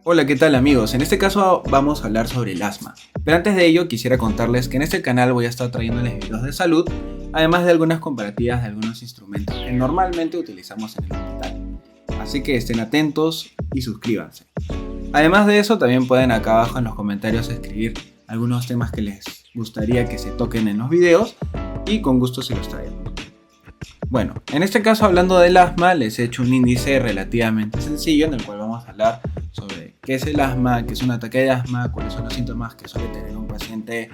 Hola, ¿qué tal amigos? En este caso vamos a hablar sobre el asma. Pero antes de ello quisiera contarles que en este canal voy a estar trayéndoles videos de salud, además de algunas comparativas de algunos instrumentos que normalmente utilizamos en el hospital. Así que estén atentos y suscríbanse. Además de eso, también pueden acá abajo en los comentarios escribir algunos temas que les gustaría que se toquen en los videos y con gusto se los traemos. Bueno, en este caso hablando del asma, les he hecho un índice relativamente sencillo en el cual vamos a hablar sobre qué es el asma, qué es un ataque de asma, cuáles son los síntomas que suele tener un paciente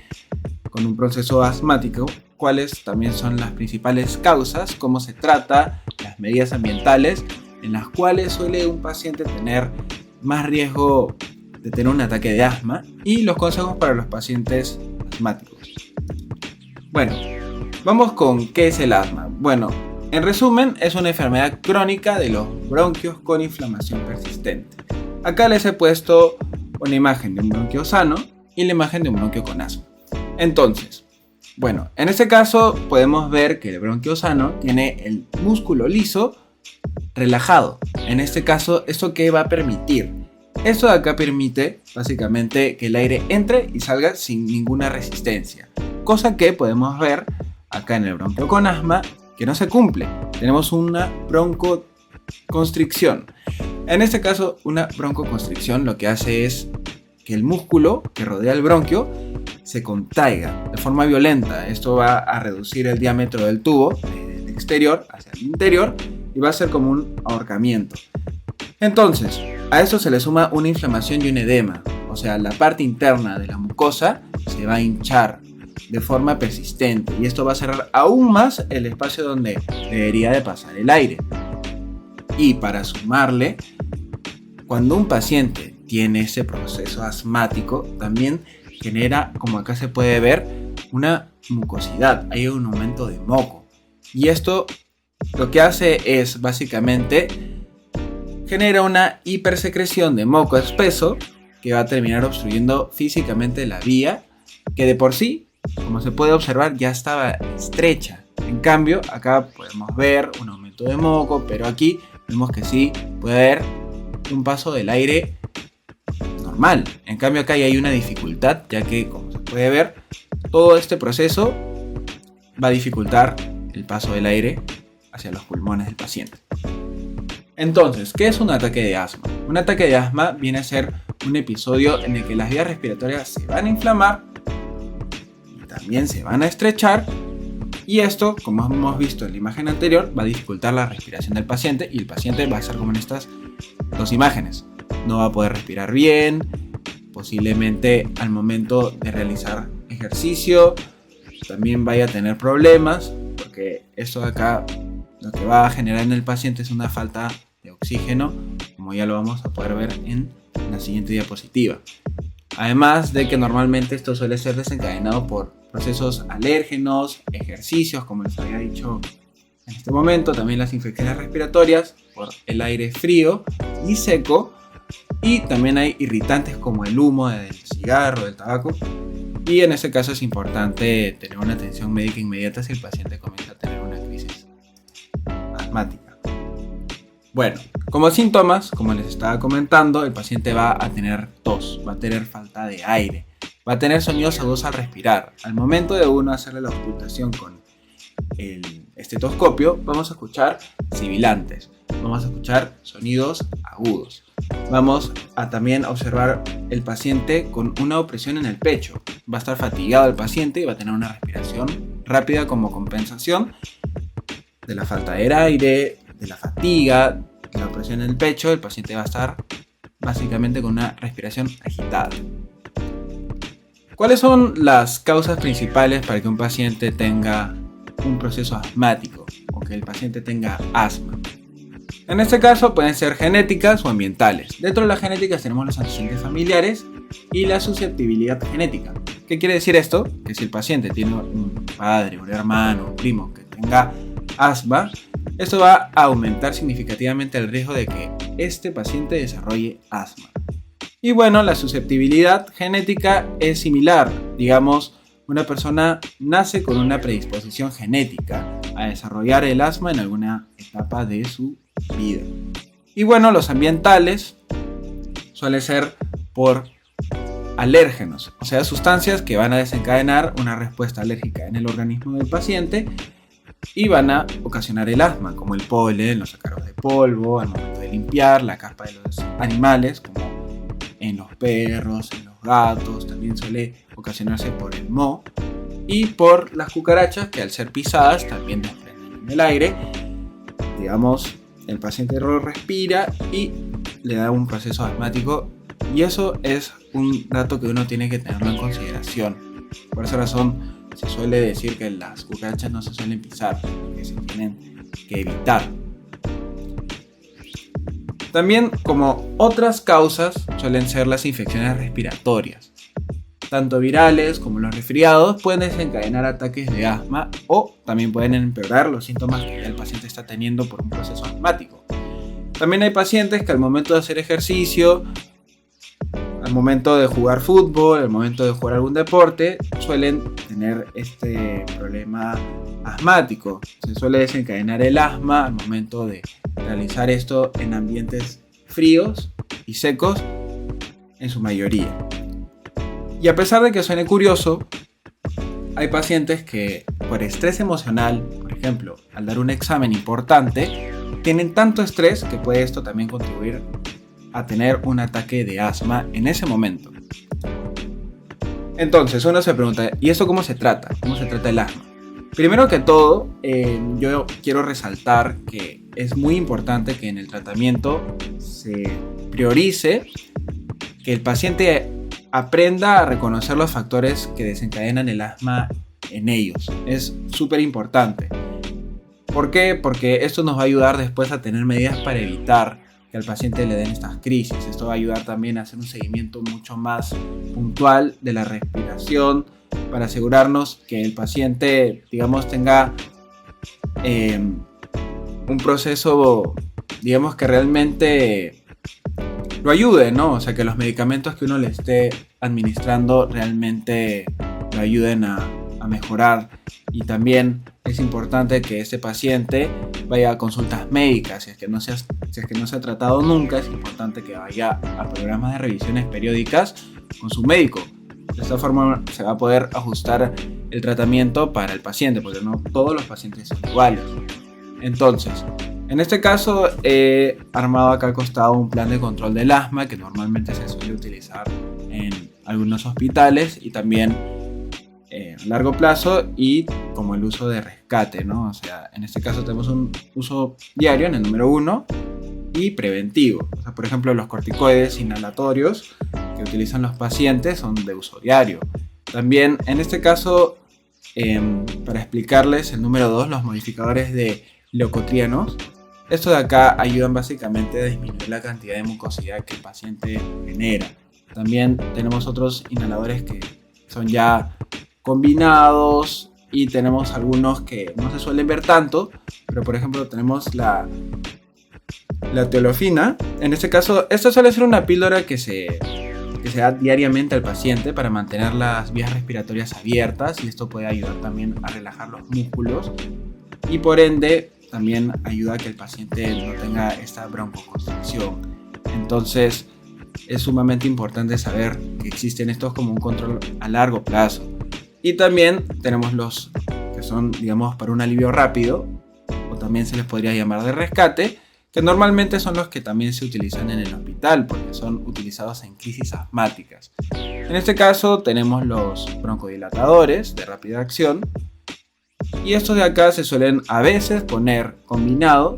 con un proceso asmático, cuáles también son las principales causas, cómo se trata, las medidas ambientales en las cuales suele un paciente tener más riesgo de tener un ataque de asma y los consejos para los pacientes asmáticos. Bueno, vamos con qué es el asma. Bueno, en resumen, es una enfermedad crónica de los bronquios con inflamación persistente. Acá les he puesto una imagen de un bronquio sano y la imagen de un bronquio con asma. Entonces, bueno, en este caso podemos ver que el bronquio sano tiene el músculo liso relajado. En este caso, ¿esto qué va a permitir? Esto de acá permite básicamente que el aire entre y salga sin ninguna resistencia. Cosa que podemos ver acá en el bronquio con asma que no se cumple. Tenemos una broncoconstricción. En este caso, una broncoconstricción lo que hace es que el músculo que rodea el bronquio se contraiga de forma violenta. Esto va a reducir el diámetro del tubo del exterior hacia el interior y va a ser como un ahorcamiento. Entonces, a eso se le suma una inflamación y un edema. O sea, la parte interna de la mucosa se va a hinchar de forma persistente y esto va a cerrar aún más el espacio donde debería de pasar el aire. Y para sumarle, cuando un paciente tiene ese proceso asmático, también genera, como acá se puede ver, una mucosidad, hay un aumento de moco. Y esto lo que hace es básicamente genera una hipersecreción de moco espeso que va a terminar obstruyendo físicamente la vía que de por sí, como se puede observar, ya estaba estrecha. En cambio, acá podemos ver un aumento de moco, pero aquí vemos que sí puede haber un paso del aire normal. En cambio, acá ya hay una dificultad, ya que, como se puede ver, todo este proceso va a dificultar el paso del aire hacia los pulmones del paciente. Entonces, ¿qué es un ataque de asma? Un ataque de asma viene a ser un episodio en el que las vías respiratorias se van a inflamar y también se van a estrechar, y esto, como hemos visto en la imagen anterior, va a dificultar la respiración del paciente y el paciente va a estar como en estas dos imágenes. No va a poder respirar bien, posiblemente al momento de realizar ejercicio también vaya a tener problemas, porque esto de acá lo que va a generar en el paciente es una falta de oxígeno, como ya lo vamos a poder ver en la siguiente diapositiva. Además de que normalmente esto suele ser desencadenado por procesos alérgenos, ejercicios, como les había dicho en este momento, también las infecciones respiratorias por el aire frío y seco, y también hay irritantes como el humo del cigarro, del tabaco, y en ese caso es importante tener una atención médica inmediata si el paciente comienza a tener una crisis asmática. Bueno, como síntomas, como les estaba comentando, el paciente va a tener tos, va a tener falta de aire, va a tener sonidos agudos al respirar. Al momento de uno hacerle la auscultación con el estetoscopio, vamos a escuchar sibilantes, vamos a escuchar sonidos agudos. Vamos a también observar el paciente con una opresión en el pecho. Va a estar fatigado el paciente y va a tener una respiración rápida como compensación de la falta de aire, de la fatiga, de la opresión en el pecho. El paciente va a estar básicamente con una respiración agitada. ¿Cuáles son las causas principales para que un paciente tenga un proceso asmático o que el paciente tenga asma? En este caso pueden ser genéticas o ambientales. Dentro de las genéticas tenemos los antecedentes familiares y la susceptibilidad genética. ¿Qué quiere decir esto? Que si el paciente tiene un padre, un hermano, un primo que tenga asma, esto va a aumentar significativamente el riesgo de que este paciente desarrolle asma. Y bueno, la susceptibilidad genética es similar. Digamos, una persona nace con una predisposición genética a desarrollar el asma en alguna etapa de su vida. Y bueno, los ambientales suele ser por alérgenos, o sea, sustancias que van a desencadenar una respuesta alérgica en el organismo del paciente y van a ocasionar el asma, como el polen, los ácaros de polvo, al momento de limpiar, la caspa de los animales, como en los perros, en los gatos, también suele ocasionarse por el moho y por las cucarachas que al ser pisadas también desprenden en el aire. Digamos, el paciente lo respira y le da un proceso asmático, y eso es un dato que uno tiene que tenerlo en consideración. Por esa razón se suele decir que las cucarachas no se suelen pisar, que se tienen que evitar. También, como otras causas, suelen ser las infecciones respiratorias. Tanto virales como los resfriados pueden desencadenar ataques de asma o también pueden empeorar los síntomas que el paciente está teniendo por un proceso asmático. También hay pacientes que al momento de hacer ejercicio, al momento de jugar fútbol, al momento de jugar algún deporte, suelen tener este problema asmático. Se suele desencadenar el asma al momento de realizar esto en ambientes fríos y secos en su mayoría. Y a pesar de que suene curioso, hay pacientes que por estrés emocional, por ejemplo, al dar un examen importante, tienen tanto estrés que puede esto también contribuir a tener un ataque de asma en ese momento. Entonces uno se pregunta, ¿y esto cómo se trata? ¿Cómo se trata el asma? Primero que todo, yo quiero resaltar que es muy importante que en el tratamiento se priorice que el paciente aprenda a reconocer los factores que desencadenan el asma en ellos. Es súper importante. ¿Por qué? Porque esto nos va a ayudar después a tener medidas para evitar que al paciente le den estas crisis. Esto va a ayudar también a hacer un seguimiento mucho más puntual de la respiración para asegurarnos que el paciente, digamos, tenga un proceso, digamos, que realmente lo ayude, ¿no? O sea, que los medicamentos que uno le esté administrando realmente lo ayuden a mejorar. Y también es importante que este paciente vaya a consultas médicas. Si es que no se ha tratado nunca, es importante que vaya a programas de revisiones periódicas con su médico. De esta forma se va a poder ajustar el tratamiento para el paciente, porque no todos los pacientes son iguales. Entonces, en este caso he armado acá al costado un plan de control del asma que normalmente se suele utilizar en algunos hospitales y también a largo plazo, y como el uso de rescate, ¿no? O sea, en este caso tenemos un uso diario en el número 1 y preventivo. O sea, por ejemplo, los corticoides inhalatorios que utilizan los pacientes son de uso diario. También en este caso, para explicarles el número 2, los modificadores de leucotrienos. Estos de acá ayudan básicamente a disminuir la cantidad de mucosidad que el paciente genera. También tenemos otros inhaladores que son ya combinados y tenemos algunos que no se suelen ver tanto, pero por ejemplo tenemos la teolofina. En este caso, esto suele ser una píldora que se da diariamente al paciente para mantener las vías respiratorias abiertas, y esto puede ayudar también a relajar los músculos y por ende también ayuda a que el paciente no tenga esta broncoconstricción. Entonces es sumamente importante saber que existen estos como un control a largo plazo. Y también tenemos los que son, digamos, para un alivio rápido, o también se les podría llamar de rescate, que normalmente son los que también se utilizan en el hospital porque son utilizados en crisis asmáticas. En este caso tenemos los broncodilatadores de rápida acción, y estos de acá se suelen a veces poner combinado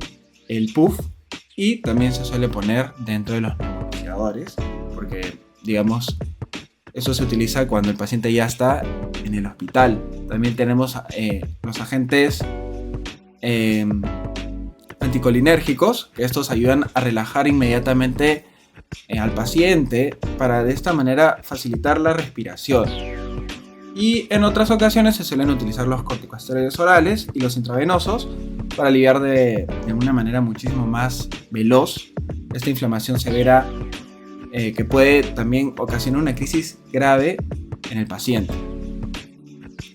el puff, y también se suele poner dentro de los nebulizaadores porque, digamos, eso se utiliza cuando el paciente ya está en el hospital. También tenemos los agentes anticolinérgicos, que estos ayudan a relajar inmediatamente al paciente para de esta manera facilitar la respiración. Y en otras ocasiones se suelen utilizar los corticosteroides orales y los intravenosos para aliviar de una manera muchísimo más veloz esta inflamación severa que puede también ocasionar una crisis grave en el paciente.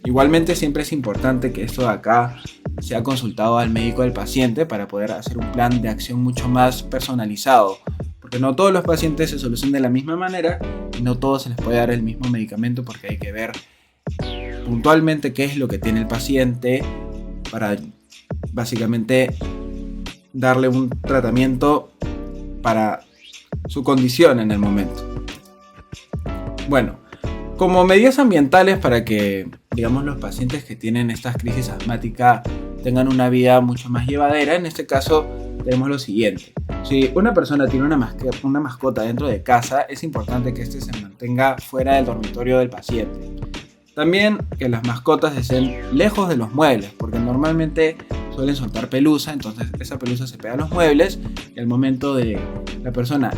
Igualmente siempre es importante que esto de acá sea consultado al médico del paciente para poder hacer un plan de acción mucho más personalizado, porque no todos los pacientes se solucionan de la misma manera y no todos se les puede dar el mismo medicamento, porque hay que ver puntualmente qué es lo que tiene el paciente para básicamente darle un tratamiento para su condición en el momento. Bueno, como medidas ambientales para que, digamos, los pacientes que tienen estas crisis asmáticas tengan una vida mucho más llevadera, en este caso tenemos lo siguiente. Si una persona tiene una mascota dentro de casa, es importante que éste se mantenga fuera del dormitorio del paciente. También que las mascotas estén lejos de los muebles, porque normalmente suelen soltar pelusa, entonces esa pelusa se pega a los muebles y al momento de la persona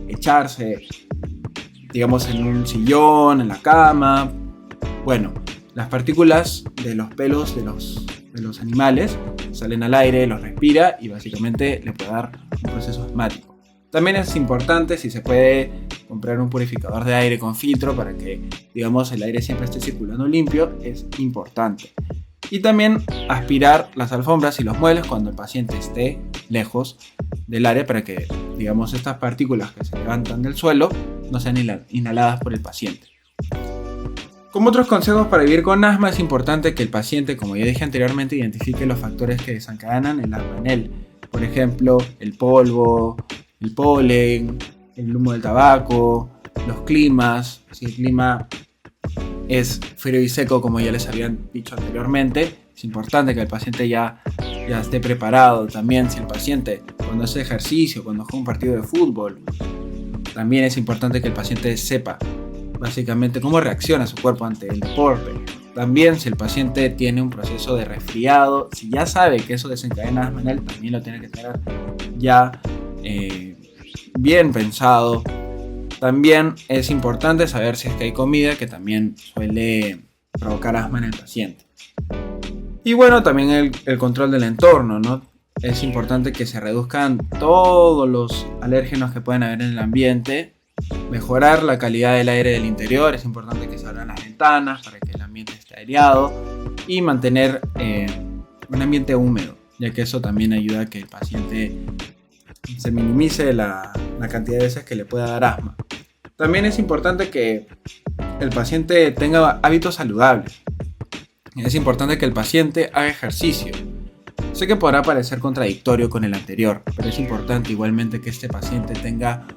echarse, digamos, en un sillón, en la cama, bueno, las partículas de los pelos de los animales salen al aire, los respira y básicamente le puede dar un proceso asmático. También es importante, si se puede, comprar un purificador de aire con filtro para que, digamos, el aire siempre esté circulando limpio, es importante. Y también aspirar las alfombras y los muebles cuando el paciente esté lejos del área para que, digamos, estas partículas que se levantan del suelo no sean inhaladas por el paciente. Como otros consejos para vivir con asma, es importante que el paciente, como ya dije anteriormente, identifique los factores que desencadenan el asma en él. Por ejemplo, el polvo, el polen, el humo del tabaco, los climas. Si el clima es frío y seco, como ya les habían dicho anteriormente, es importante que el paciente ya esté preparado. También si el paciente cuando hace ejercicio, cuando juega un partido de fútbol, también es importante que el paciente sepa básicamente cómo reacciona su cuerpo ante el deporte. También si el paciente tiene un proceso de resfriado, si ya sabe que eso desencadena asma en él, también lo tiene que tener ya bien pensado. También es importante saber si es que hay comida que también suele provocar asma en el paciente. Y bueno, también el control del entorno, ¿no? Es importante que se reduzcan todos los alérgenos que pueden haber en el ambiente. Mejorar la calidad del aire del interior, es importante que se abran las ventanas para que el ambiente esté aireado y mantener un ambiente húmedo, ya que eso también ayuda a que el paciente se minimice la cantidad de veces que le pueda dar asma. También es importante que el paciente tenga hábitos saludables. Es importante que el paciente haga ejercicio. Sé que podrá parecer contradictorio con el anterior, pero es importante igualmente que este paciente tenga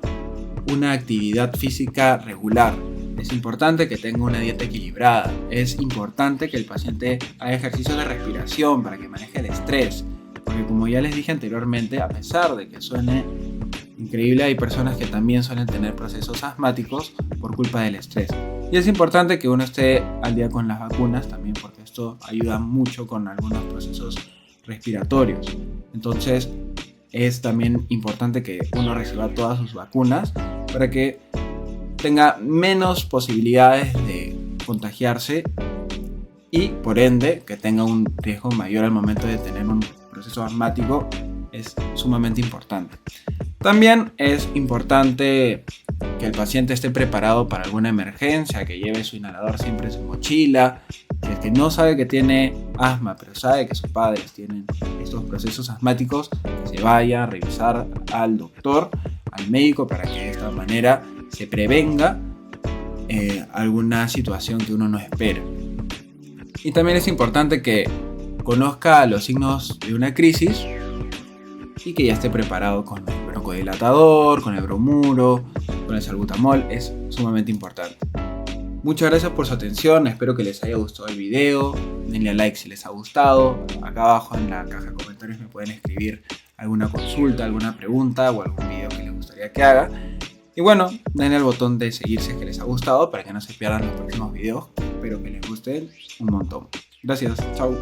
una actividad física regular. Es importante que tenga una dieta equilibrada. Es importante que el paciente haga ejercicios de respiración para que maneje el estrés. Porque como ya les dije anteriormente, a pesar de que suene increíble, hay personas que también suelen tener procesos asmáticos por culpa del estrés. Y es importante que uno esté al día con las vacunas también, porque esto ayuda mucho con algunos procesos respiratorios. Entonces es también importante que uno reciba todas sus vacunas para que tenga menos posibilidades de contagiarse y por ende que tenga un riesgo mayor al momento de tener un proceso asmático. Es sumamente importante. También es importante que el paciente esté preparado para alguna emergencia, que lleve su inhalador siempre en su mochila. Si es que no sabe que tiene asma, pero sabe que sus padres tienen estos procesos asmáticos, que se vaya a revisar al doctor, al médico, para que de esta manera se prevenga alguna situación que uno no espera. Y también es importante que conozca los signos de una crisis y que ya esté preparado con el broncodilatador, con el bromuro, con el salbutamol. Es sumamente importante. Muchas gracias por su atención, espero que les haya gustado el video, denle a like si les ha gustado. Acá abajo en la caja de comentarios me pueden escribir alguna consulta, alguna pregunta o algún video que les gustaría que haga. Y bueno, denle al botón de seguir si es que les ha gustado para que no se pierdan los próximos videos, que espero que les gusten un montón. Gracias, chao.